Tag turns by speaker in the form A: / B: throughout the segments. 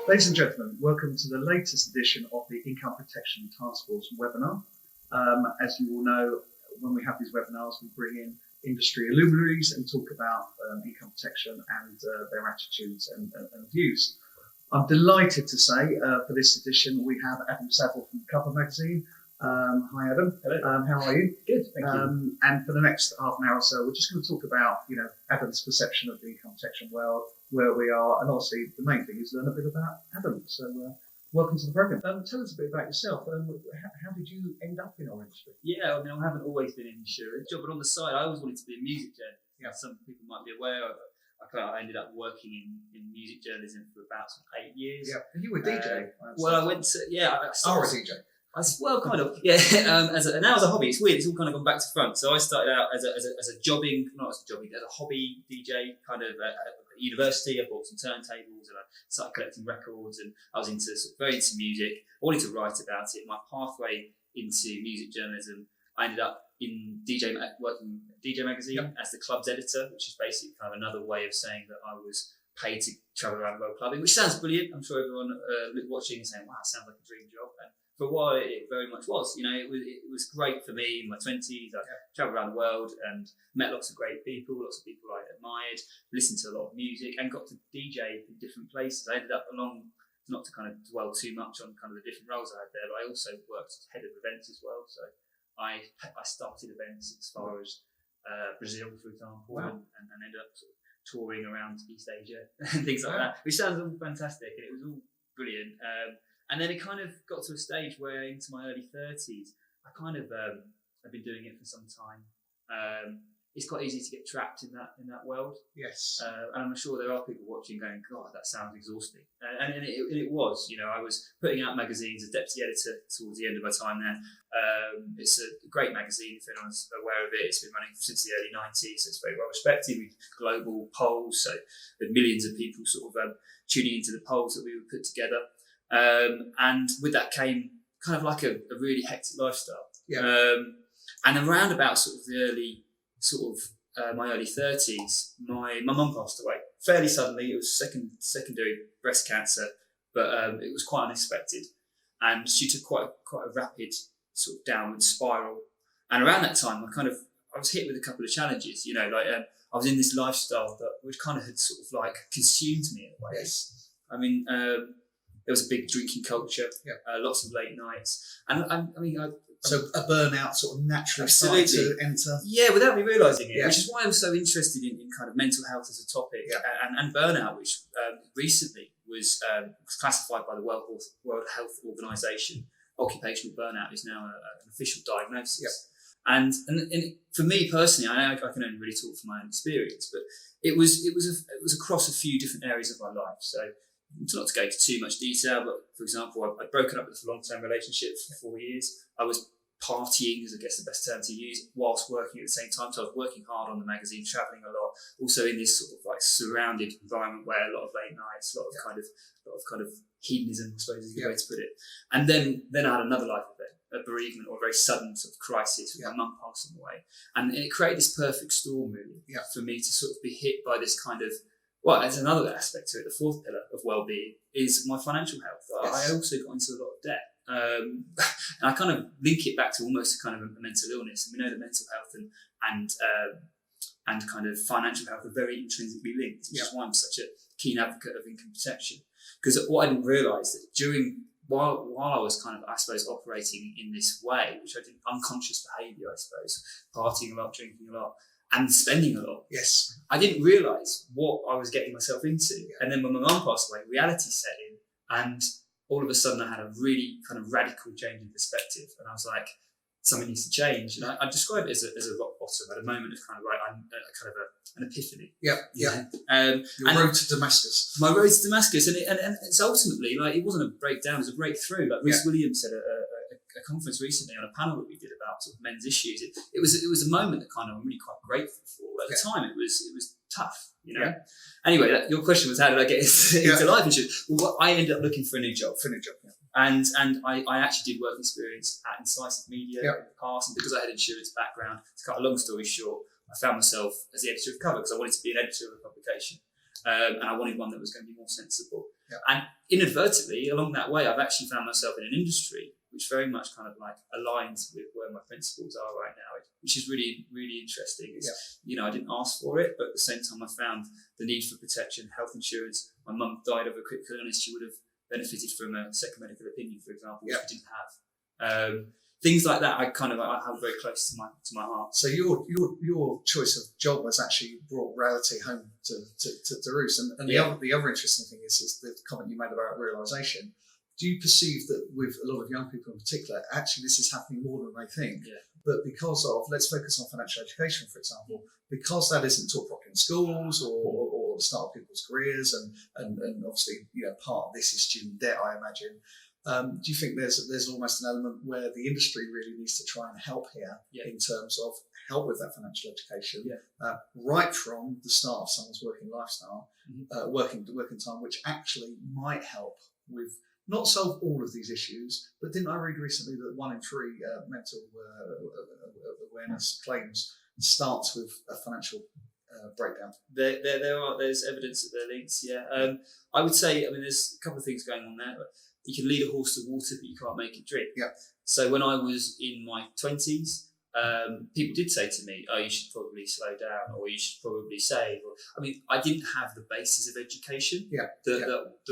A: Ladies and gentlemen, welcome to the latest edition of the Income Protection Task Force webinar. As you all know, when we have these webinars, we bring in industry luminaries and talk about income protection and their attitudes and views. I'm delighted to say for this edition we have Adam Saville from Cover Magazine. Hi Adam.
B: Hello.
A: How are you?
B: Good, thank you.
A: And for the next half an hour or so, we're just going to talk about, Adam's perception of the income protection world, where we are, and obviously the main thing is learn a bit about Adam. So welcome to the program. Tell us a bit about yourself. How did you end up in our industry?
B: Yeah, I haven't always been in insurance, but on the side, I always wanted to be a music journalist. Yeah. Some people might be aware. I ended up working in music journalism for about 8 years.
A: Yeah, you were a DJ.
B: I went to
A: I was a DJ.
B: Kind of, yeah. Now as a hobby, it's weird. It's all kind of gone back to front. So I started out as a hobby DJ, kind of at university. I bought some turntables and I started collecting records, and I was very into music. I wanted to write about it. My pathway into music journalism, I ended up in working at DJ Magazine as the club's editor, which is basically kind of another way of saying that I was paid to travel around the world clubbing, which sounds brilliant. I'm sure everyone watching is saying, "Wow, it sounds like a dream job." And for a while, it very much was. It was great for me in my 20s. I travelled around the world and met lots of great people, lots of people I admired, listened to a lot of music, and got to DJ in different places. I ended up not to kind of dwell too much on kind of the different roles I had there, but I also worked as head of events as well. So I started events as far as Brazil, for example, and ended up sort of touring around East Asia and things like that, which sounds all fantastic, and it was all brilliant. And then it kind of got to a stage where into my early 30s, I kind of I've been doing it for some time. It's quite easy to get trapped in that world.
A: Yes.
B: And I'm sure there are people watching going, "God, that sounds exhausting." And it was. I was putting out magazines as deputy editor towards the end of my time there. It's a great magazine, if anyone's aware of it. It's been running since the early 90s, so it's very well respected. We did global polls, so with millions of people sort of tuning into the polls that we would put together. And with that came kind of like a really hectic lifestyle. Yeah. And around about sort of the early my early 30s, my mum passed away fairly suddenly. It was secondary breast cancer, but it was quite unexpected, and she took quite a rapid sort of downward spiral. And around that time, I was hit with a couple of challenges. I was in this lifestyle which kind of had sort of like consumed me in a way.
A: Yes.
B: There was a big drinking culture, lots of late nights,
A: So a burnout sort of naturally started to enter.
B: Yeah, without me realising it, which is why I'm so interested in kind of mental health as a topic, and burnout, which recently was classified by the World Health Organization. Occupational burnout is now an official diagnosis. Yep. And for me personally, I can only really talk from my own experience, but it was across a few different areas of my life. So, not to go into too much detail, but for example, I'd broken up with a long-term relationship for 4 years. I was partying, is I guess the best term to use, whilst working at the same time. So I was working hard on the magazine, travelling a lot, also in this sort of like surrounded environment where a lot of late nights, a lot of kind of hedonism, I suppose is a good way to put it. And then I had another life event, a bereavement or a very sudden sort of crisis with my mum passing away. And it created this perfect storm really for me to sort of be hit by this kind of, there's another aspect to it. The fourth pillar of well-being is my financial health. Yes. I also got into a lot of debt. And I kind of link it back to almost kind of a mental illness. And we know that mental health and kind of financial health are very intrinsically linked, which is why I'm such a keen advocate of income protection. Because what I didn't realise that while I was kind of, I suppose, operating in this way, which I did unconscious behaviour, I suppose, partying a lot, drinking a lot, and spending a lot.
A: Yes.
B: I didn't realise what I was getting myself into. Yeah. And then when my mum passed away, reality set in, and all of a sudden I had a really kind of radical change in perspective. And I was like, something needs to change. And I describe it as a rock bottom, at a moment of kind of like, an epiphany.
A: Yeah. Your road to Damascus.
B: My road to Damascus. And it's ultimately, like, it wasn't a breakdown, it was a breakthrough. Like Rhys Williams said a conference recently on a panel that we did about sort of men's issues. It was a moment that kind of I'm really quite grateful for. At the time, it was tough, Yeah. Anyway, your question was, how did I get into life insurance? Well, I ended up looking for a new job. And I actually did work experience at Incisive Media in the past, and because I had an insurance background, to cut a long story short, I found myself as the editor of Cover because I wanted to be an editor of a publication, and I wanted one that was going to be more sensible. And inadvertently, along that way, I've actually found myself in an industry which very much kind of like aligns with where my principles are right now, which is really, really interesting. It's, I didn't ask for it, but at the same time, I found the need for protection, health insurance. My mum died of a critical illness. She would have benefited from a second medical opinion, for example, which I didn't have. Things like that, I have very close to my heart.
A: So your choice of job has actually brought reality home to roost. And the other interesting thing is the comment you made about realisation. Do you perceive that with a lot of young people in particular, actually this is happening more than they think? Yeah. But because of, let's focus on financial education, for example, because that isn't taught properly in schools or the start of people's careers, and obviously part of this is student debt, I imagine. Do you think there's almost an element where the industry really needs to try and help here in terms of help with that financial education, right from the start of someone's working lifestyle, working time, which actually might help with not solve all of these issues, but didn't I read recently that 1 in 3 mental awareness claims starts with a financial breakdown?
B: There's evidence that they're linked. Yeah, I would say, there's a couple of things going on there. You can lead a horse to water, but you can't make it drink. Yeah. So when I was in my 20s, people did say to me, "Oh, you should probably slow down, or you should probably save." I didn't have the basis of education that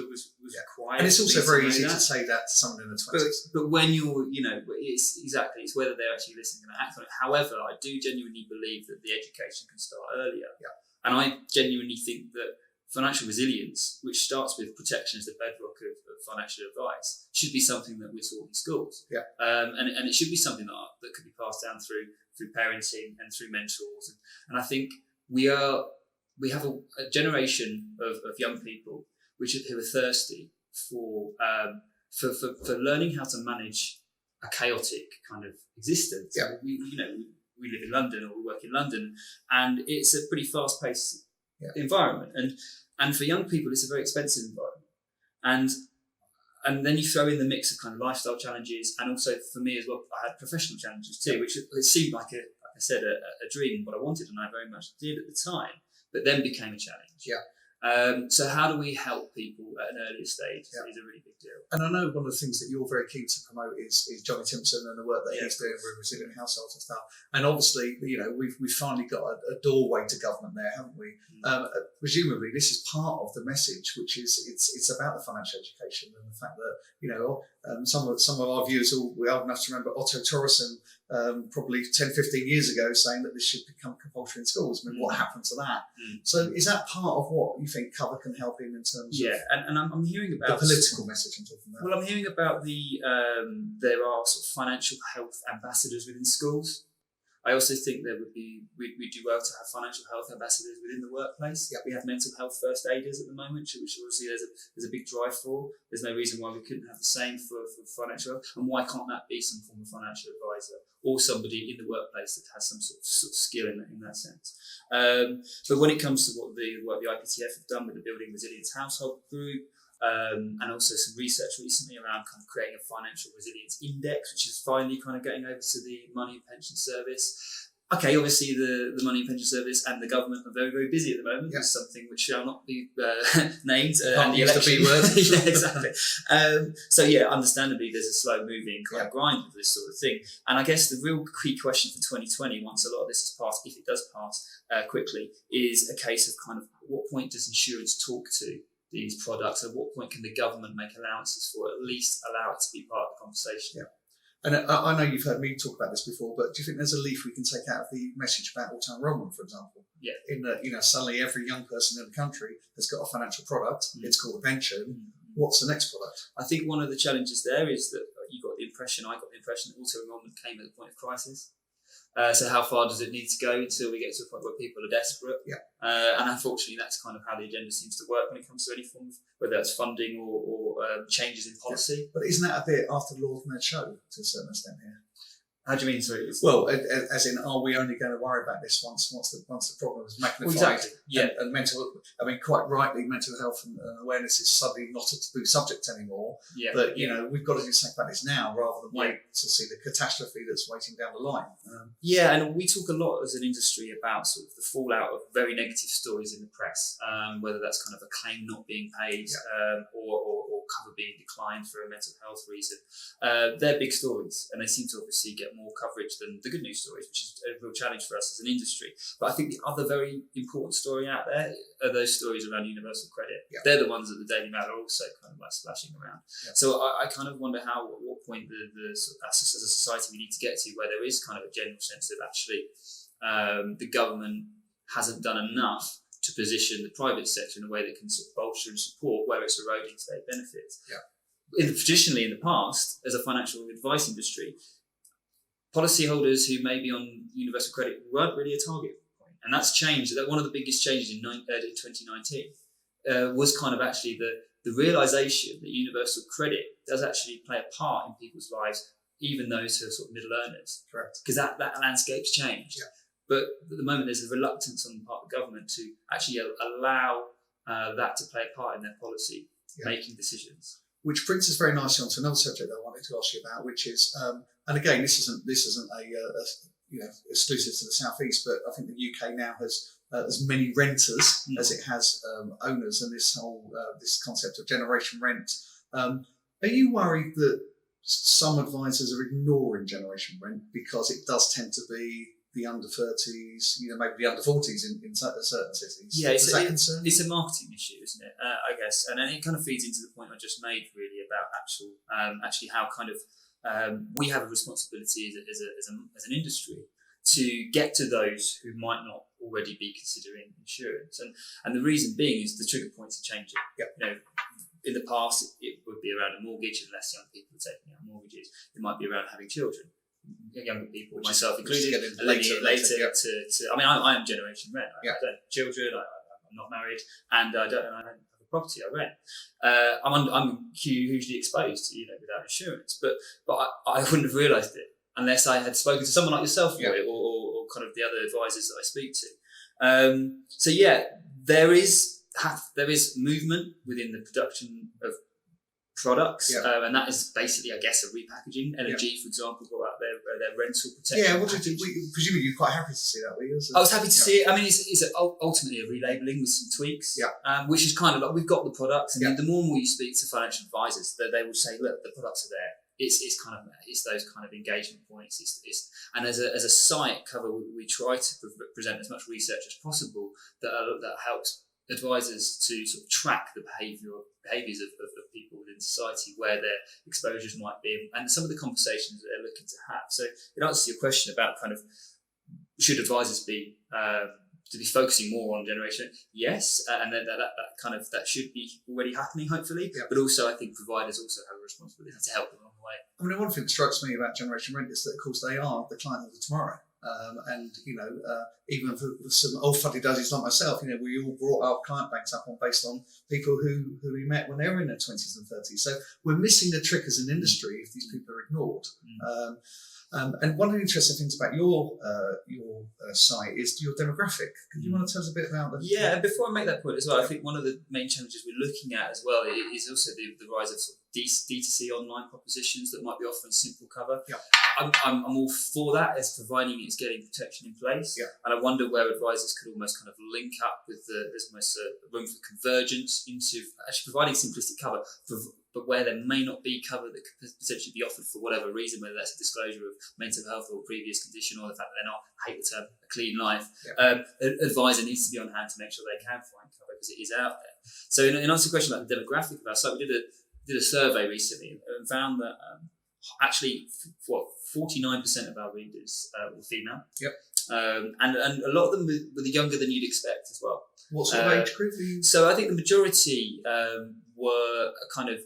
B: was required.
A: And it's also very easy to say that to someone in the 20s.
B: But when you're, it's whether they're actually listening and act on it. However, I do genuinely believe that the education can start earlier. Yeah. And I genuinely think that financial resilience, which starts with protection as the bedrock of financial advice, should be something that we're taught in schools. Yeah. And it should be something that could be passed down through parenting and through mentors. And I think we have a generation of young people who are thirsty for learning how to manage a chaotic kind of existence. Yeah. We live in London, or we work in London, and it's a pretty fast-paced environment, and for young people it's a very expensive environment, and then you throw in the mix of kind of lifestyle challenges, and also for me as well, I had professional challenges too, which it seemed like a dream, what I wanted, and I very much did at the time, but then became a challenge. Yeah. So how do we help people at an earlier stage is a really big deal.
A: And I know one of the things that you're very keen to promote is Johnny Timpson and the work that he's doing with resilient households and stuff. And obviously, we've finally got a doorway to government there, haven't we? Presumably, this is part of the message, which is it's about the financial education and the fact that some of our viewers will be old enough to remember Otto Torresson probably 10, 15 years ago saying that this should become compulsory in schools. What happened to that? So is that part of what you think Cover can help in terms of
B: and I'm hearing about
A: the political message I'm talking about?
B: Well, I'm hearing about there are sort of financial health ambassadors within schools. I also think we do well to have financial health ambassadors within the workplace. Yeah. We have mental health first aiders at the moment, which obviously there's a big drive for. There's no reason why we couldn't have the same for financial health. And why can't that be some form of financial advisor or somebody in the workplace that has some sort of skill in that sense? But when it comes to what the IPTF have done with the Building Resilience Household Group, and also some research recently around kind of creating a financial resilience index, which is finally kind of getting over to the Money and Pension Service. Okay, obviously the Money and Pension Service and the government are very, very busy at the moment with something which shall not be named. And the election. Yeah, exactly. So understandably, there's a slow moving kind of grind with this sort of thing. And I guess the real key question for 2020, once a lot of this has passed, if it does pass quickly, is a case of kind of at what point does insurance talk to these products? At what point can the government make allowances for it, at least allow it to be part of the conversation? Yeah.
A: And I know you've heard me talk about this before, but do you think there's a leaf we can take out of the message about auto enrollment, for example? Yeah. In that, suddenly every young person in the country has got a financial product. It's called a pension. What's the next product?
B: I think one of the challenges there is that I got the impression that auto enrollment came at the point of crisis. So how far does it need to go until we get to a point where people are desperate? Yeah. And unfortunately, that's kind of how the agenda seems to work when it comes to any form of, whether that's funding or changes in policy.
A: But isn't that a bit after the Lord Mayor show to a certain extent here?
B: How do you mean? Sorry.
A: Well, as in, are we only going to worry about this once the problem is magnified?
B: Well, exactly. Yeah.
A: And mental, I mean, quite rightly, mental health and awareness is suddenly not a taboo subject anymore.
B: Yeah.
A: But we've got to do something about this now, rather than wait to see the catastrophe that's waiting down the line.
B: Yeah, and we talk a lot as an industry about sort of the fallout of very negative stories in the press, whether that's kind of a claim not being paid, or cover being declined for a mental health reason. They're big stories, and they seem to obviously get more coverage than the good news stories, which is a real challenge for us as an industry. But I think the other very important story out there are those stories around universal credit. Yeah. They're the ones that the Daily Mail are also kind of like splashing around. Yeah. So I kind of wonder at what point as a society we need to get to where there is kind of a general sense of actually the government hasn't done enough to position the private sector in a way that can sort of bolster and support where it's eroding state benefits. Yeah. Traditionally, in the past, as a financial advice industry, policyholders who may be on universal credit weren't really a target point, and that's changed. That one of the biggest changes in 2019 was kind of actually the realization that universal credit does actually play a part in people's lives, even those who are sort of middle earners. Correct. Because that landscape's changed. Yeah. But at the moment, there's a reluctance on the part of the government to actually allow that to play a part in their policy making decisions. Which brings us very nicely onto another subject I wanted to ask you about, which is, and again, this isn't exclusive to the southeast, but I think the UK now has as many renters as it has owners, and this whole this concept of generation rent. Are you worried that some advisors are ignoring generation rent because it does tend to be the under 30s, maybe the under 40s in certain cities? Yeah, it's a marketing issue, isn't it? I guess, and it kind of feeds into the point I just made, really, about actually how kind of we have a responsibility as an industry to get to those who might not already be considering insurance, and the reason being is the trigger points are changing. Yep. In the past, it would be around a mortgage, and less young people are taking out mortgages. It might be around having children. Younger people, myself included, later. I mean, I am Generation Rent. I don't have children. I'm not married, and I don't have a property. I rent. I'm hugely exposed to without insurance, but I wouldn't have realised it unless I had spoken to someone like yourself or kind of the other advisors that I speak to. So there is movement within the production of products, and that is basically, I guess, a repackaging. LNG, for example, brought out their rental protection. Yeah, what did you? Presumably, you're quite happy to see that, were you? I was happy to see it. I mean, it's ultimately a relabeling with some tweaks, which is kind of like we've got the products, and the more and more you speak to financial advisors, they will say, look, the products are there. It's those kind of engagement points. And as a site cover, we try to present as much research as possible that helps advisors to sort of track the behaviours of people within society, where their exposures might be, and some of the conversations that they're looking to have. So it answers your question about kind of should advisors be to be focusing more on generation? Yes, and that should be already happening, hopefully. But also, I think providers also have a responsibility to help them along the way. I mean, one thing that strikes me about generation rent is that, of course, they are the client of the tomorrow. Even for some old fuddy-duddies like myself, we all brought our client banks up based on people who we met when they were in their 20s and 30s. So we're missing the trick as an industry if these people are ignored. And one of the interesting things about your site is your demographic. Could you want to tell us a bit about that? Yeah, and before I make that point as well, I think one of the main challenges we're looking at as well is also the rise of sort of D2C online propositions that might be offering simple cover. Yeah. I'm all for that, as providing it's getting protection in place. Yeah. And I wonder where advisors could almost kind of link up with there's almost a room for convergence into actually providing simplistic cover, but where there may not be cover that could potentially be offered for whatever reason, whether that's a disclosure of mental health or previous condition, or the fact that they're not, I hate the term, a clean life. Yeah. An advisor needs to be on hand to make sure they can find cover because it is out there. So in answer to the question about the demographic of our site, we did a survey recently and found that actually 49% of our readers were female. Yep. And a lot of them were younger than you'd expect as well. What sort of age group? So I think the majority were kind of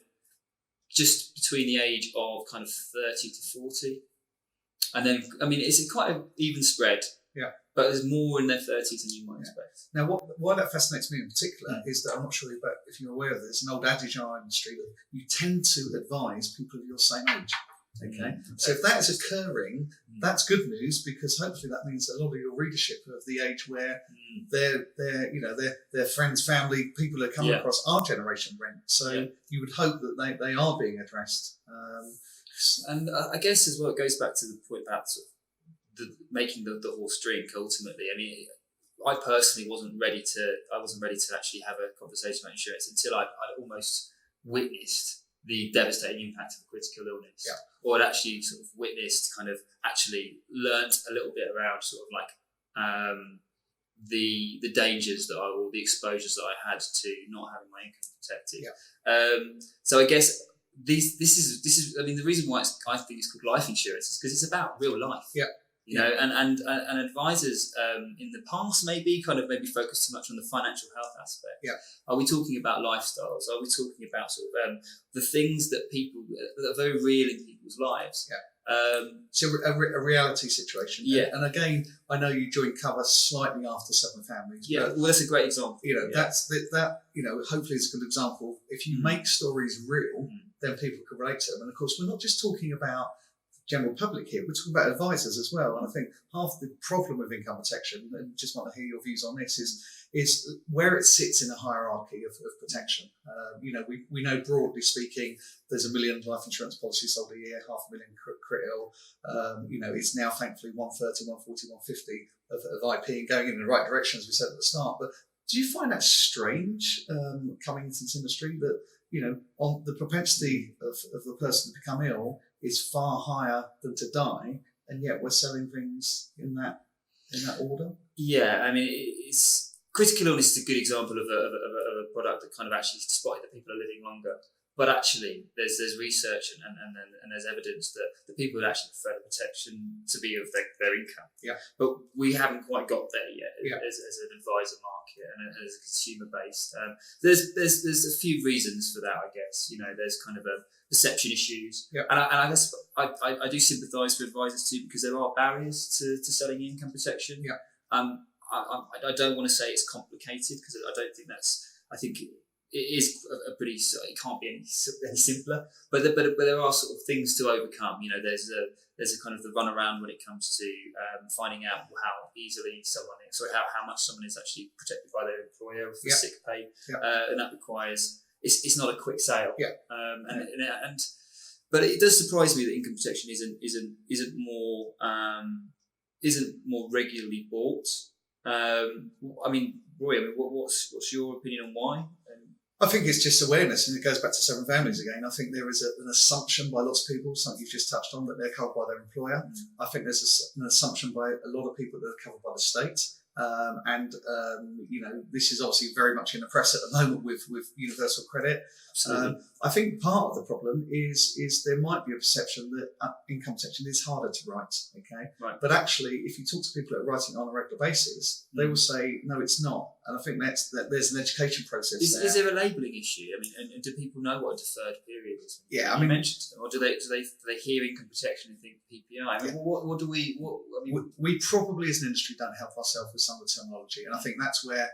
B: just between the age of kind of 30 to 40. And then, I mean, it's quite an even spread. Yeah. But there's more in their 30s than you might expect. Now, why that fascinates me in particular is that I'm not sure if you're aware of this, an old adage in our industry that you tend to advise people of your same age.
A: Okay, so if that is occurring, that's good news, because hopefully that means a lot of your readership are of the age where their friends, family, people that come across our generation rent. So you would hope that they are being addressed.
B: And I guess as well, it goes back to the point about sort of making the horse drink. Ultimately, I mean, I personally wasn't ready to actually have a conversation about insurance until I'd almost witnessed the devastating impact of a critical illness, or had actually sort of witnessed, kind of actually learnt a little bit around sort of like the dangers or the exposures that I had to not having my income protected. So I guess this is I mean, the reason why I think it's called life insurance is because it's about real life. You know, and advisors in the past maybe focused too much on the financial health aspect. Are we talking about lifestyles? Are we talking about sort of the things that are very real in people's lives?
A: So a reality situation. And again, I know you joined cover slightly after Seven Families.
B: Well, that's a great example.
A: That's that. Hopefully it's a good example. If you make stories real, then people can relate to them. And of course, we're not just talking about general public here, we're talking about advisors as well. And I think half the problem with income protection, and just want to hear your views on this, is where it sits in a hierarchy of protection. We know, broadly speaking, there's 1 million life insurance policies sold a year, 500,000 crit ill. It's now thankfully 130, 140, 150 of IP and going in the right direction, as we said at the start. But do you find that strange coming into this industry, that on the propensity of the person to become ill is far higher than to die, and yet we're selling things in that order?
B: I mean, it's critical illness is a good example of a product that kind of actually spotted that people are living longer. But actually, there's research and there's evidence that the people would actually prefer the protection to be of their income. But we haven't quite got there yet as an advisor market and as a consumer based. There's a few reasons for that, I guess. There's kind of a perception issues, and I guess I do sympathise with advisors too, because there are barriers to selling income protection. I don't want to say it's complicated, because I don't think that's. I think it is a pretty. It can't be any simpler. But there are sort of things to overcome. There's a kind of the runaround when it comes to finding out how easily how much someone is actually protected by their employer for sick pay, and that requires. It's not a quick sale. But it does surprise me that income protection isn't more regularly bought. I mean, Roy, what's your opinion on why?
A: I think it's just awareness, and it goes back to Seven Families again. I think there is an assumption by lots of people, something you've just touched on, that they're covered by their employer. I think there's an assumption by a lot of people that are covered by the state. This is obviously very much in the press at the moment with universal credit. I think part of the problem is there might be a perception that income protection is harder to write. But actually, if you talk to people that are writing on a regular basis, they will say no, it's not. And I think that there's an education process.
B: Is there a labelling issue? I mean, and do people know what a deferred period is?
A: I mean,
B: mentioned to them, or do they hear income protection and think PPI? I mean, what do we?
A: We probably as an industry don't help ourselves with some of the terminology, and I think that's where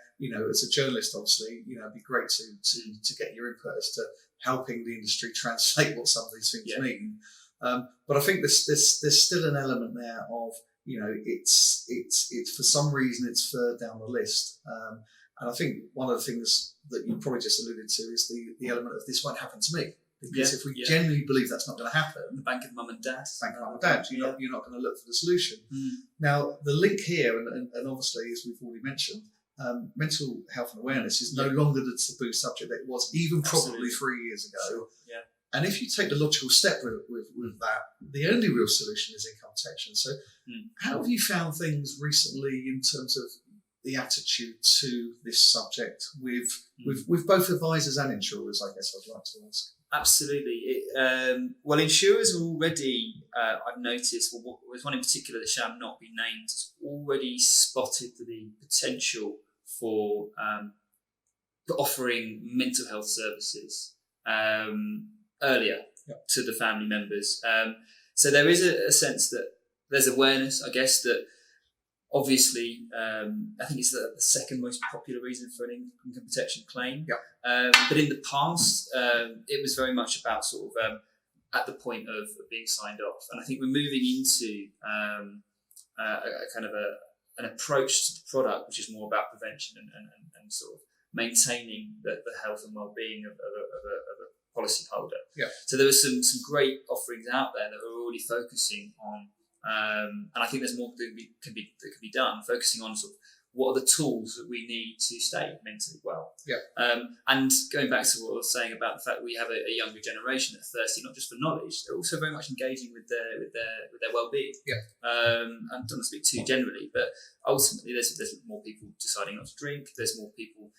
A: as a journalist, obviously, it'd be great to get your input as to helping the industry translate what some of these things mean. But I think there's still an element there of it's for some reason it's further down the list, and I think one of the things that you probably just alluded to is the element of this won't happen to me. Because if we genuinely believe that's not going to happen,
B: the bank of mum and dad,
A: you're not going to look for the solution. Now, the link here, and obviously, as we've already mentioned, mental health and awareness is no longer the taboo subject that it was even probably 3 years ago. And if you take the logical step with that, the only real solution is income protection. So, how have you found things recently in terms of the attitude to this subject with both advisors and insurers? I guess I'd like to ask.
B: Absolutely. Well, insurers are already, I've noticed, there's one in particular that shall not be named, has already spotted the potential for offering mental health services earlier to the family members. So there is a sense that there's awareness, I guess, that obviously, I think it's the second most popular reason for an income protection claim. But in the past, it was very much about sort of at the point of being signed off. And I think we're moving into a kind of an approach to the product which is more about prevention and sort of maintaining the health and well-being of a policyholder.
A: Yeah.
B: So there are some great offerings out there that are already focusing on, and I think there's more that can be done, focusing on sort of what are the tools that we need to stay mentally well.
A: Yeah.
B: And going back to what I was saying about the fact that we have a younger generation that are thirsty not just for knowledge, they're also very much engaging with their well-being.
A: Yeah.
B: I don't want to speak too generally, but ultimately there's more people deciding not to drink. There's more people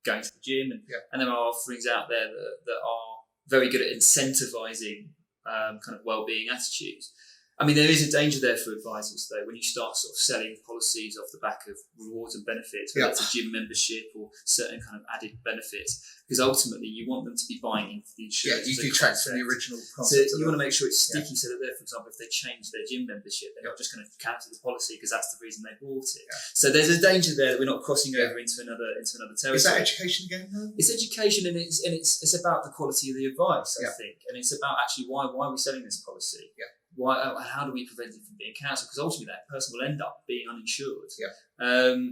B: going to the gym, and there are offerings out there that are very good at incentivizing kind of well-being attitudes. I mean, there is a danger there for advisors, though, when you start sort of selling policies off the back of rewards and benefits, whether it's a gym membership or certain kind of added benefits, because ultimately you want them to be buying into the insurance.
A: Yeah, you detract from the original
B: So
A: concept.
B: you want to make sure it's sticky, so that for example, if they change their gym membership, they're not just going to cancel the policy because that's the reason they bought it. Yeah. So there's a danger there that we're not crossing over into another territory.
A: Is that education again, though? It's
B: education, and it's about the quality of the advice, I think, and it's about actually why are we selling this policy?
A: Yeah.
B: How do we prevent it from being cancelled? Because ultimately that person will end up being uninsured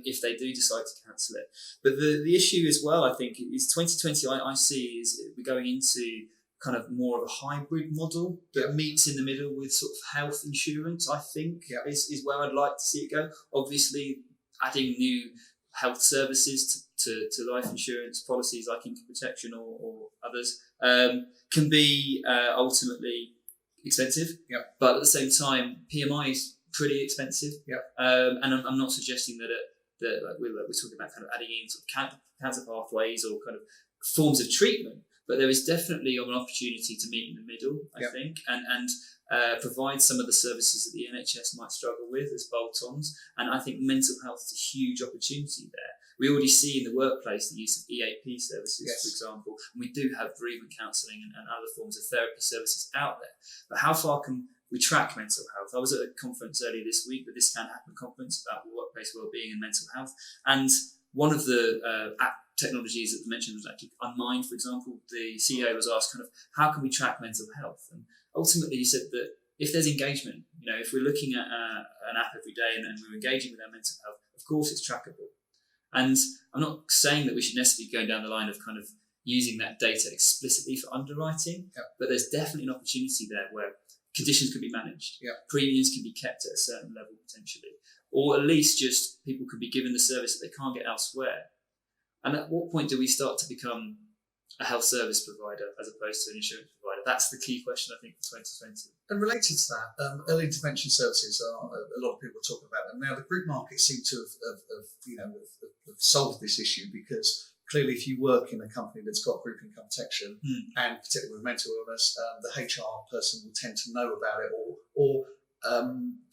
B: if they do decide to cancel it. But the issue as well, I think, is 2020 I see is we're going into kind of more of a hybrid model that meets in the middle with sort of health insurance, I think, is where I'd like to see it go. Obviously, adding new health services to life insurance policies like income protection or others can be ultimately expensive, but at the same time, PMI is pretty expensive, and I'm not suggesting that like we're talking about kind of adding in sort of cancer pathways or kind of forms of treatment, but there is definitely an opportunity to meet in the middle, I think, and provide some of the services that the NHS might struggle with as bolt-ons, and I think mental health is a huge opportunity there. We already see in the workplace the use of EAP services, for example, and we do have bereavement counselling and other forms of therapy services out there. But how far can we track mental health? I was at a conference earlier this week, the This Can Happen conference, about workplace wellbeing and mental health. And one of the app technologies that was mentioned was actually Unmind, for example. The CEO was asked kind of, how can we track mental health? And ultimately he said that if there's engagement, if we're looking at an app every day and we're engaging with our mental health, of course it's trackable. And I'm not saying that we should necessarily go down the line of kind of using that data explicitly for underwriting, but there's definitely an opportunity there where conditions can be managed, premiums can be kept at a certain level potentially, or at least just people could be given the service that they can't get elsewhere. And at what point do we start to become a health service provider as opposed to an insurance provider? That's the key question, I think, for 2020.
A: And related to that, early intervention services are a lot of people talking about them. Now, the group market seems to have solved this issue, because clearly, if you work in a company that's got group income protection, and particularly with mental illness, the HR person will tend to know about it or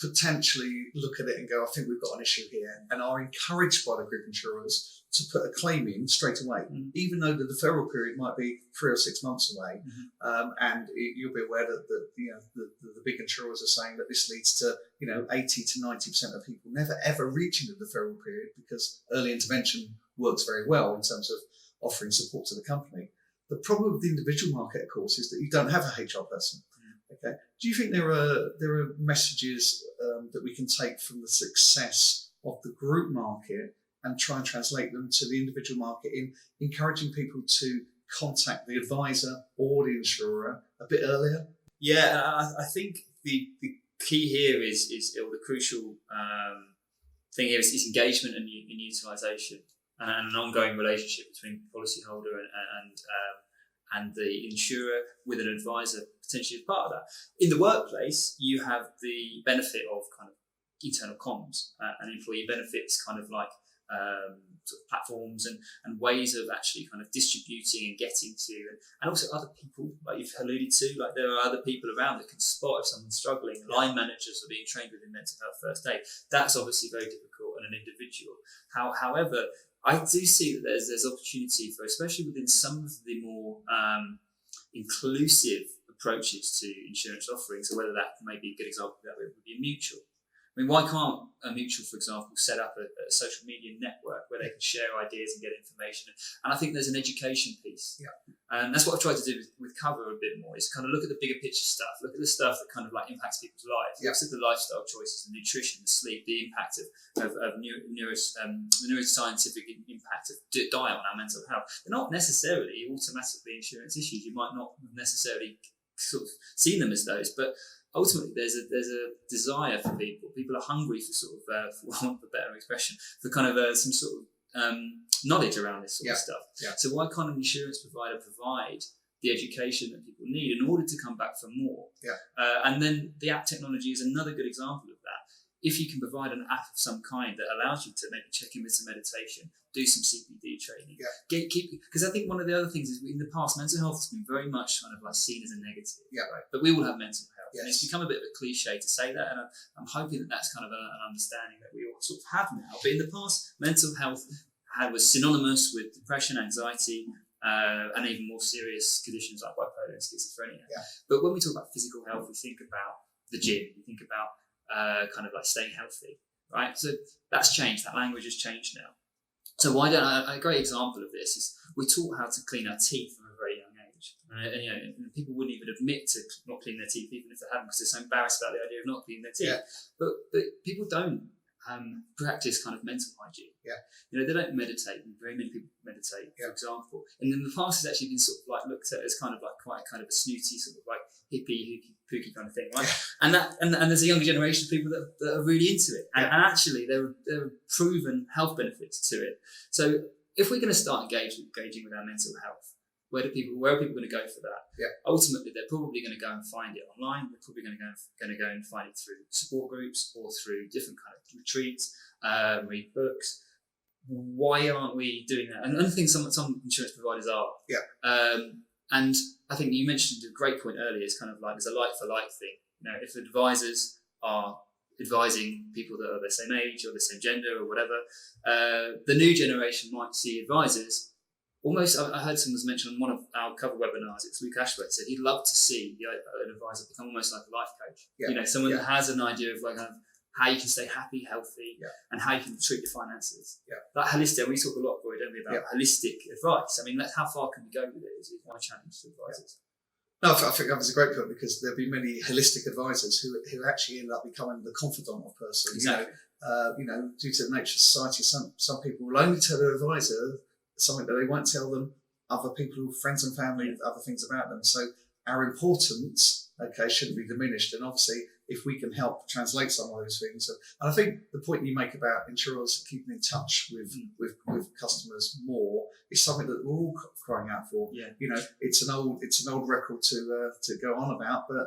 A: potentially look at it and go, I think we've got an issue here, and are encouraged by the group insurers to put a claim in straight away, even though the deferral period might be 3 or 6 months away. And you'll be aware that the big insurers are saying that this leads to 80 to 90% of people never ever reaching the deferral period, because early intervention works very well in terms of offering support to the company. The problem with the individual market, of course, is that you don't have a HR person. Okay. Do you think there are messages that we can take from the success of the group market and try and translate them to the individual market in encouraging people to contact the advisor or the insurer a bit earlier?
B: Yeah, I think the key here is or the crucial thing here is engagement and utilisation, and an ongoing relationship between policyholder and the insurer with an advisor potentially as part of that. In the workplace, you have the benefit of kind of internal comms and employee benefits, kind of like sort of platforms and ways of actually kind of distributing and getting to, and also other people, like you've alluded to, like there are other people around that can spot if someone's struggling. Line managers are being trained within mental health first aid. That's obviously very difficult on an individual. However, I do see that there's opportunity for, especially within some of the more inclusive approaches to insurance offerings, so whether that may be a good example of that would be a mutual. I mean, why can't a mutual, for example, set up a social media network where they can share ideas and get information? And I think there's an education piece. And that's what I've tried to do with cover a bit more, is kind of look at the bigger picture stuff, look at the stuff that kind of like impacts people's lives, look at the lifestyle choices, the nutrition, the sleep, the impact of the neuroscientific impact of diet on our mental health. They're not necessarily automatically insurance issues. You might not necessarily sort of seen them as those, but ultimately there's a desire for people. People are hungry for sort of, for want of a better expression, for kind of some sort of knowledge around this sort of stuff. So why can't an insurance provider provide the education that people need in order to come back for more? And then the app technology is another good example of that. If you can provide an app of some kind that allows you to maybe check in with some meditation, do some CPD training, because I think one of the other things is, in the past, mental health has been very much kind of like seen as a negative, right? But we all have mental health, and it's become a bit of a cliche to say that, and I'm hoping that that's kind of an understanding that we all sort of have now. But in the past, mental health was synonymous with depression, anxiety, and even more serious conditions like bipolar and schizophrenia. But when we talk about physical health, we think about the gym, we think about kind of like staying healthy, right? So that's changed. That language has changed now. So why don't a great example of this is, we're taught how to clean our teeth from a very young age, and people wouldn't even admit to not cleaning their teeth even if they hadn't, because they're so embarrassed about the idea of not cleaning their teeth. But people don't practice kind of mental hygiene. They don't meditate, and very many people meditate, for example. And in the past, it's actually been sort of like looked at as kind of like quite kind of a snooty sort of like hippie, pooky kind of thing, right? And there's a younger generation of people that are really into it, and actually there are proven health benefits to it. So if we're going to start engaging with our mental health, where are people going to go for that? Ultimately, they're probably going to go and find it online. They're probably going to go and find it through support groups or through different kind of retreats, read books. Why aren't we doing that? And I think some insurance providers are. And I think you mentioned a great point earlier. It's kind of like, there's a like for like thing. If advisors are advising people that are the same age or the same gender or whatever, the new generation might see advisors almost. I heard someone was mentioned on one of our cover webinars. It's Luke Ashworth said he'd love to see an advisor become almost like a life coach. Someone that has an idea of like kind of how you can stay happy, healthy, and how you can treat your finances. That holistic. We talk a lot, Roy, don't we, about holistic advice. I mean, how far can we go with it? Is my challenge to advisors.
C: No, I think that was a great point, because there'll be many holistic advisors who actually end up becoming the confidant of a person.
B: Exactly.
C: Due to the nature of society, some people will only tell their advisor something that they won't tell them other people, friends and family, other things about them. So our importance, shouldn't be diminished. And obviously, if we can help translate some of those things, and I think the point you make about insurers keeping in touch with customers more is something that we're all crying out for. It's an old record to go on about, but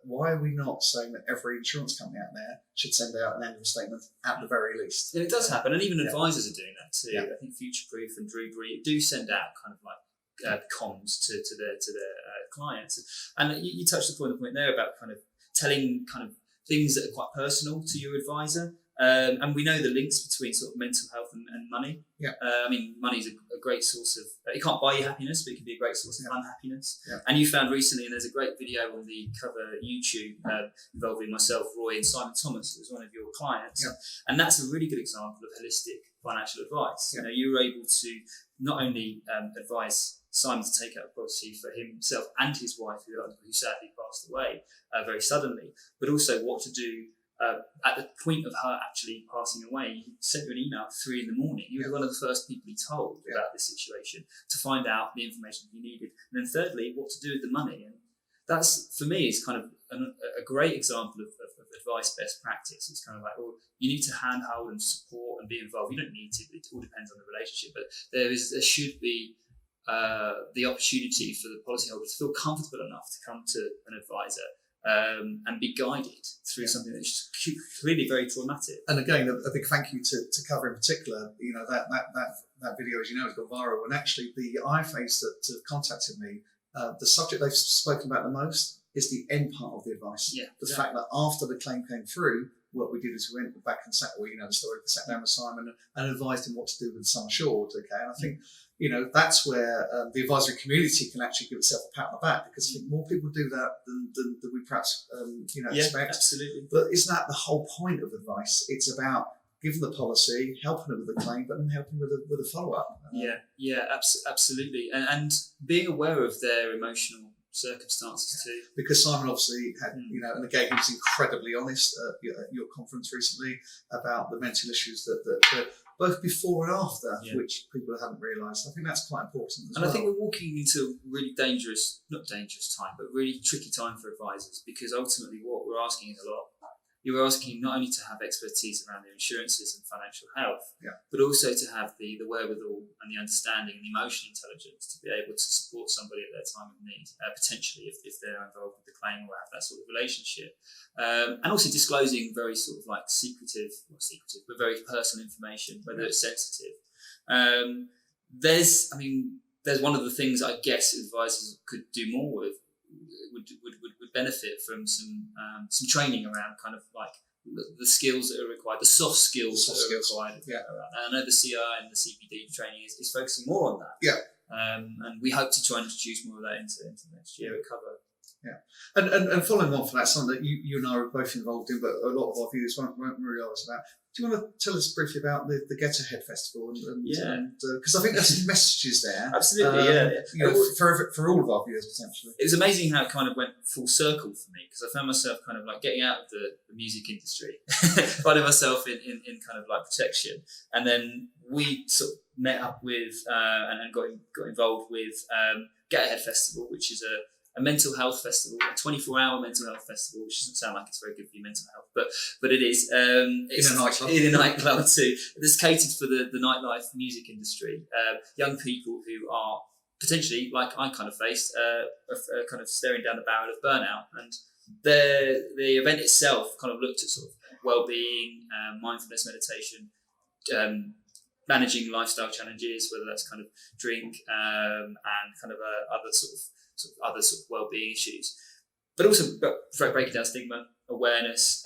C: why are we not saying that every insurance company out there should send out an annual statement at the very least?
B: And it does happen, and even advisors are doing that too. I think Futureproof and Drewbury do send out kind of like comms to their clients. And you touched upon the point there about kind of telling kind of things that are quite personal to your advisor. And we know the links between sort of mental health and money. I mean, money is a great source of, it can't buy you happiness, but it can be a great source of unhappiness. And you found recently, and there's a great video on the cover YouTube involving myself, Roy, and Simon Thomas, who's one of your clients. And that's a really good example of holistic financial advice. You were able to not only advise Simon to take out a policy for himself and his wife, who sadly passed away very suddenly, but also what to do at the point of her actually passing away. He sent you an email at 3 a.m. You were one of the first people he told about this situation, to find out the information he needed. And then thirdly, what to do with the money. And that's, for me, is kind of a great example of advice best practice. It's kind of like, well, you need to handhold and support and be involved. You don't need to, it all depends on the relationship, but there should be the opportunity for the policyholder to feel comfortable enough to come to an advisor and be guided through something that's clearly very traumatic.
C: And again, a big thank you to Cover in particular. That video, as you know, has gone viral. And actually, the IFAs that have contacted me, the subject they've spoken about the most is the end part of the advice. The fact that after the claim came through, what we did is we went back and sat down with Simon and advised him what to do with the sum assured. And I think that's where the advisory community can actually give itself a pat on the back, because I think more people do that than we perhaps expect.
B: Absolutely.
C: But isn't that the whole point of advice? It's about give them the policy, helping them with the claim, but then helping with a follow up.
B: Absolutely, and being aware of their emotional circumstances too.
C: Because Simon obviously had, and again he was incredibly honest at your conference recently about the mental issues that both before and after, which people hadn't realised. I think that's quite important as well.
B: And I think we're walking into a really not dangerous time, but really tricky time for advisors, because ultimately what we're asking is a lot. You're asking not only to have expertise around their insurances and financial health, but also to have the wherewithal and the understanding and the emotional intelligence to be able to support somebody at their time of need, potentially if they're involved with the claim or have that sort of relationship. And also disclosing very sort of like not secretive, but very personal information, whether it's sensitive. There's one of the things I guess advisors could do more with, would benefit from some training around kind of like the skills that are required, the soft skills that are required. And I know the CI and the CPD training is focusing more on that. And we hope to try and introduce more of that into next year at Cover.
C: And following on from that, something that you and I are both involved in, but a lot of our viewers won't realise about. Do you want to tell us briefly about the Get Ahead Festival? Because I think there's some messages there.
B: Absolutely,
C: for all of our viewers potentially.
B: It was amazing how it kind of went full circle for me, because I found myself kind of like getting out of the music industry, finding myself in kind of like protection, and then we sort of met up with and got involved with Get Ahead Festival, which is a mental health festival, a 24-hour mental health festival, which doesn't sound like it's very good for your mental health, but it is. It's in a nightclub too. It's catered for the nightlife music industry. Young people who are potentially, like I kind of faced, kind of staring down the barrel of burnout. And the event itself kind of looked at sort of well-being, mindfulness, meditation, managing lifestyle challenges, whether that's kind of drink and kind of other sort of well-being issues, but also breaking down stigma, awareness,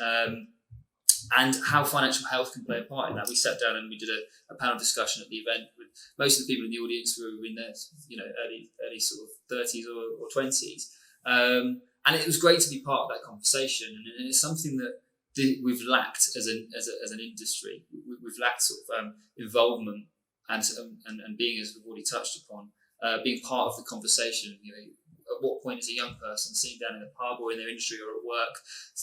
B: and how financial health can play a part in that. We sat down and we did a panel discussion at the event with most of the people in the audience who were in their early sort of 30s or 20s, and it was great to be part of that conversation. And it's something that we've lacked as an industry. We've lacked sort of involvement and being, as we've already touched upon, being part of the conversation. At what point is a young person sitting down in a pub or in their industry or at work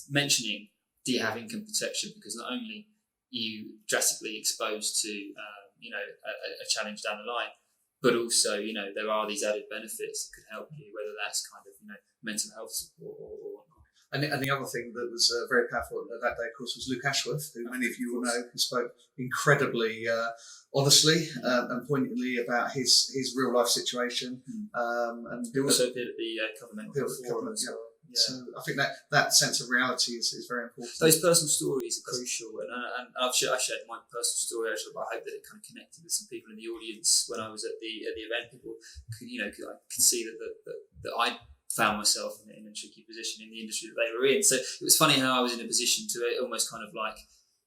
B: mentioning, do you have income protection? Because not only are you drastically exposed to a challenge down the line, but also there are these added benefits that could help you, whether that's kind of mental health support or whatnot.
C: And the other thing that was very powerful that day, of course, was Luke Ashworth, who many of you will know, who spoke incredibly honestly and poignantly about his real life situation. And
B: he also appeared at the Covenant Forum as well.
C: So I think that sense of reality is very important.
B: Those personal stories are crucial, and I shared my personal story actually, but I hope that it kind of connected with some people in the audience when I was at the event. People could see that I found myself in a tricky position in the industry that they were in. So it was funny how I was in a position to almost kind of like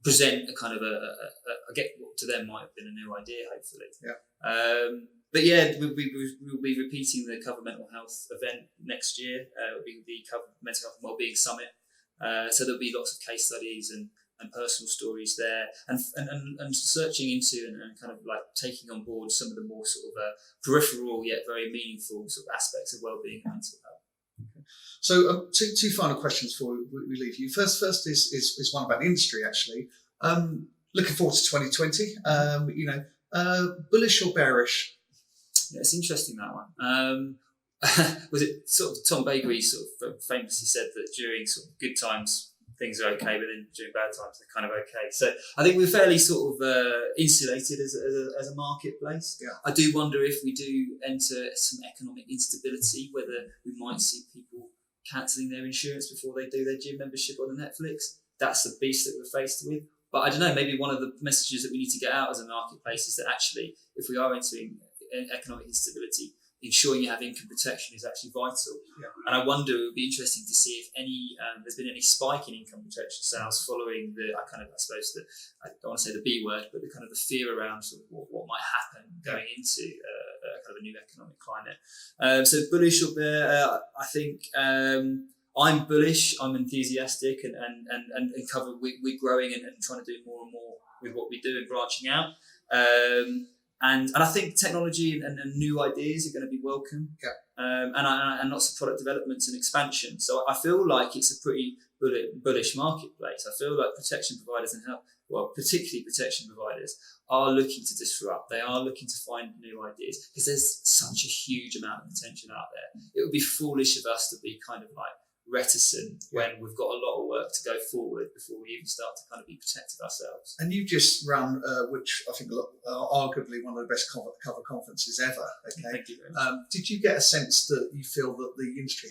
B: present a kind of I get what to them might have been a new idea, hopefully. But we'll be repeating the Cover Mental Health event next year. It'll be the Cover Mental Health and Wellbeing Summit. So there'll be lots of case studies and personal stories there, and searching into and kind of like taking on board some of the more sort of peripheral yet very meaningful sort of aspects of wellbeing and mental health.
C: So two final questions before we leave you. First is one about the industry actually. Looking forward to 2020. Bullish or bearish?
B: Yeah, it's interesting, that one. Was it sort of Tom Bakery sort of famously said that during sort of good times things are okay, but then during bad times they're kind of okay. So I think we're fairly sort of insulated as a marketplace. I do wonder if we do enter some economic instability, whether we might see people cancelling their insurance before they do their gym membership on the Netflix. That's the beast that we're faced with. But I don't know, maybe one of the messages that we need to get out as a marketplace is that actually, if we are entering economic instability, ensuring you have income protection is actually vital. And I wonder, it would be interesting to see if there's been any spike in income protection sales following I don't want to say the B word, but the kind of the fear around sort of what might happen going into kind of a new economic climate. So bullish or bear, I think I'm bullish. I'm enthusiastic and Cover. We're growing and trying to do more and more with what we do and branching out. And I think technology and new ideas are going to be welcome. And lots of product developments and expansion. So I feel like it's a pretty bullish marketplace. I feel like protection providers and health, well, particularly protection providers, are looking to disrupt. They are looking to find new ideas because there's such a huge amount of potential out there. It would be foolish of us to be kind of like reticent when we've got a lot of work to go forward before we even start to kind of be protective ourselves.
C: And you've just run, which I think arguably one of the best cover conferences ever. Okay,
B: Thank you very much.
C: Did you get a sense that you feel that the industry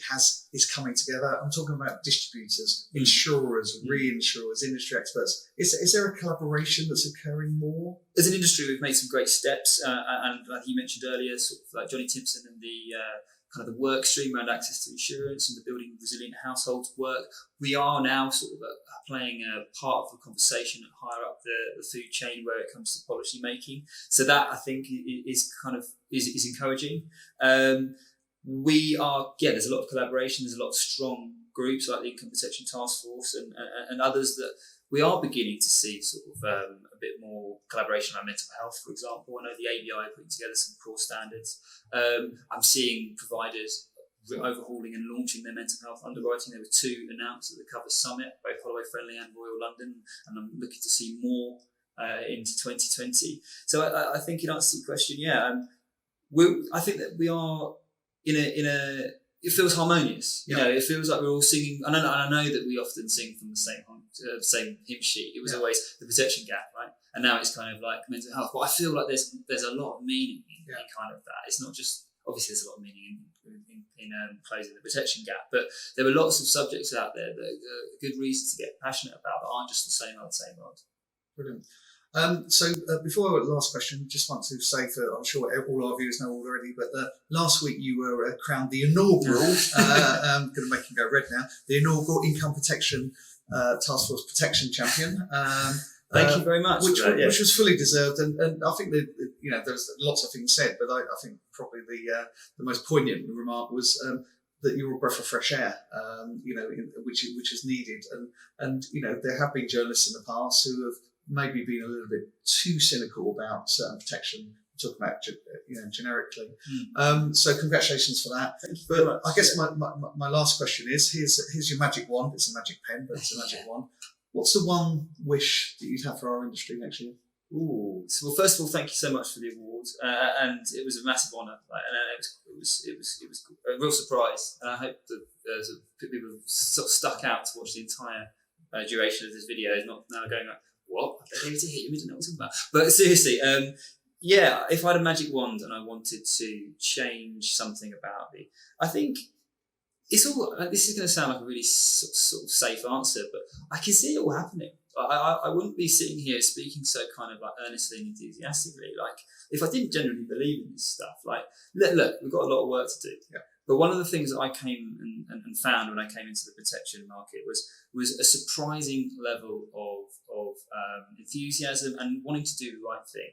C: is coming together? I'm talking about distributors, insurers, reinsurers, industry experts. Is there a collaboration that's occurring more?
B: As an industry, we've made some great steps, and like you mentioned earlier, sort of like Johnny Timpson and the kind of the work stream around access to insurance and the building resilient households work. We are now sort of playing a part of the conversation higher up the food chain where it comes to policy making. So that I think is encouraging. We are, there's a lot of collaboration. There's a lot of strong groups like the Income Protection Task Force and others that we are beginning to see sort of a bit more collaboration around mental health, for example. I know the ABI are putting together some core standards. I'm seeing providers overhauling and launching their mental health underwriting. There were 2 announced at the Cover Summit, both Holloway Friendly and Royal London, and I'm looking to see more into 2020. So I think in answer to your question, I think that we are in a it feels harmonious. You know, it feels like we're all singing. And I know that we often sing from the same hymn sheet. It was always the protection gap, right? And now it's kind of like mental health. But I feel like there's a lot of meaning in kind of that. It's not just, obviously there's a lot of meaning in closing the protection gap, but there are lots of subjects out there that are good reasons to get passionate about that aren't just the same old.
C: Brilliant. So before the last question, just want to say, I'm sure all our viewers know already, but last week you were crowned the inaugural, I'm going to make him go red now, the inaugural Income Protection Task Force Protection Champion.
B: Thank you very much.
C: Which was fully deserved, and I think that there's lots of things said, but I think probably the most poignant remark was that you're a breath of fresh air, which is needed, and there have been journalists in the past who have maybe been a little bit too cynical about certain protection. Talk about generically. So congratulations for that.
B: Thank you
C: but
B: very much.
C: I guess my last question is: here's your magic wand. It's a magic pen, but it's a magic wand. What's the one wish that you'd have for our industry next year?
B: Ooh. So, well, first of all, thank you so much for the award, and it was a massive honour. It was a real surprise, and I hope that people sort of stuck out to watch the entire duration of this video. Is not now going like, what? I gave it to him. We didn't know what I was talking about. But seriously, if I had a magic wand and I wanted to change something about I think. It's all. This is going to sound like a really sort of safe answer, but I can see it all happening. I wouldn't be sitting here speaking so kind of like earnestly and enthusiastically, like if I didn't genuinely believe in this stuff. Like, look, we've got a lot of work to do.
C: Yeah.
B: But one of the things that I came and found when I came into the protection market was a surprising level of enthusiasm and wanting to do the right thing.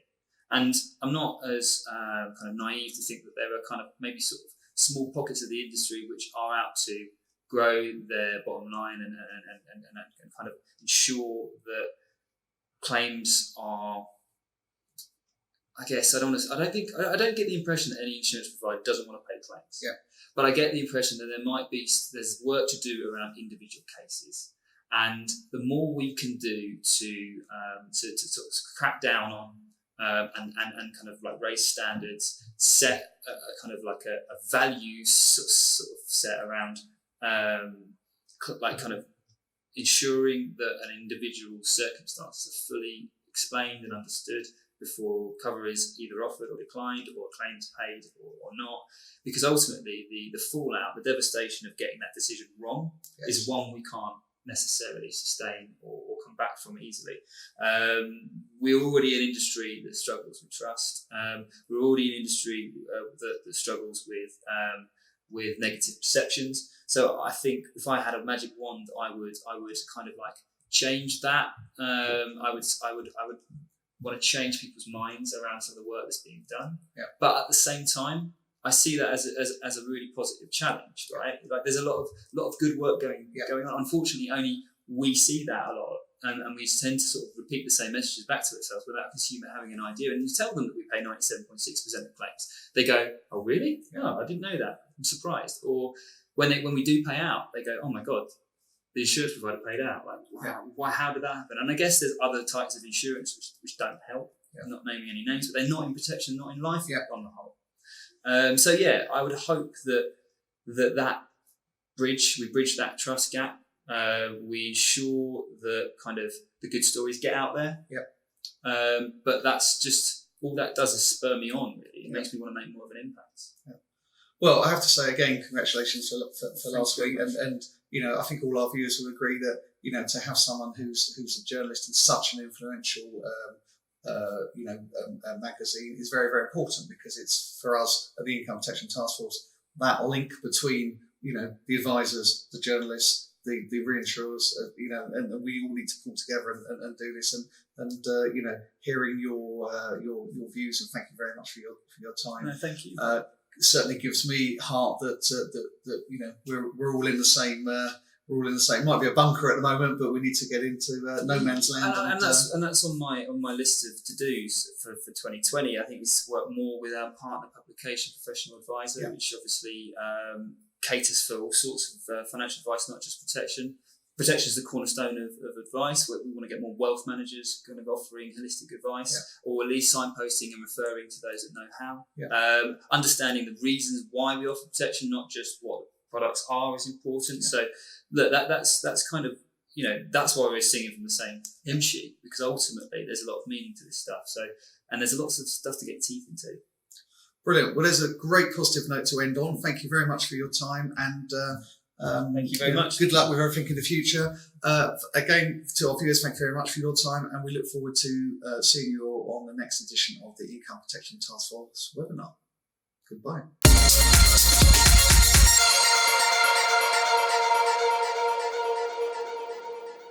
B: And I'm not as kind of naive to think that there are kind of maybe sort of small pockets of the industry which are out to grow their bottom line and kind of ensure that claims are. I guess I don't get the impression that any insurance provider doesn't want to pay claims.
C: Yeah.
B: But I get the impression that there's work to do around individual cases, and the more we can do to sort of crack down on. And kind of like raise standards, set a kind of like a values sort of set around like kind of ensuring that an individual's circumstances are fully explained and understood before cover is either offered or declined or claims paid or not, because ultimately the fallout, the devastation of getting that decision wrong is one we can't necessarily sustain or come back from easily. We're already an industry that struggles with trust. We're already an industry that struggles with negative perceptions. So I think if I had a magic wand, I would kind of like change that. I would want to change people's minds around some of the work that's being done.
C: Yeah.
B: But at the same time, I see that as a really positive challenge, right? Like there's a lot of good work going on. Unfortunately, only we see that a lot, and we tend to sort of repeat the same messages back to ourselves without a consumer having an idea. And you tell them that we pay 97.6% of claims, they go, "Oh, really? Oh, I didn't know that. I'm surprised." Or when we do pay out, they go, "Oh my God, the insurance provider paid out. Like, wow, why? How did that happen?" And I guess there's other types of insurance which don't help. I'm not naming any names, but they're not in protection, not in life on the whole. So yeah, I would hope that we bridge that trust gap. We ensure that kind of the good stories get out there. But that's just all that does is spur me on. Really, it makes me want to make more of an impact.
C: Well, I have to say again, congratulations for last week, and I think all our viewers will agree that to have someone who's a journalist in such an influential magazine is very, very important, because it's for us at the Income Protection Task Force that link between the advisors, the journalists, the reinsurers, and we all need to pull together and do this. And hearing your views, and thank you very much for your time.
B: No, thank you.
C: Certainly gives me heart that we're all in the same. We're all in the same. It might be a bunker at the moment, but we need to get into no man's land.
B: And that's on my list of to dos for 2020. I think it's to work more with our partner publication, Professional Advisor, which obviously caters for all sorts of financial advice, not just protection. Protection is the cornerstone of advice. We want to get more wealth managers kind of offering holistic advice, or at least signposting and referring to those that know how. Understanding the reasons why we offer protection, not just what products are, is important. So look, that's kind of that's why we're singing from the same hymn sheet, because ultimately there's a lot of meaning to this stuff. So, and there's lots of stuff to get teeth into.
C: Brilliant. Well, there's a great positive note to end on. Thank you very much for your time, and
B: thank you very much.
C: Good luck with everything in the future. Again, to our viewers, thank you very much for your time, and we look forward to seeing you all on the next edition of the Income Protection Task Force webinar. Goodbye.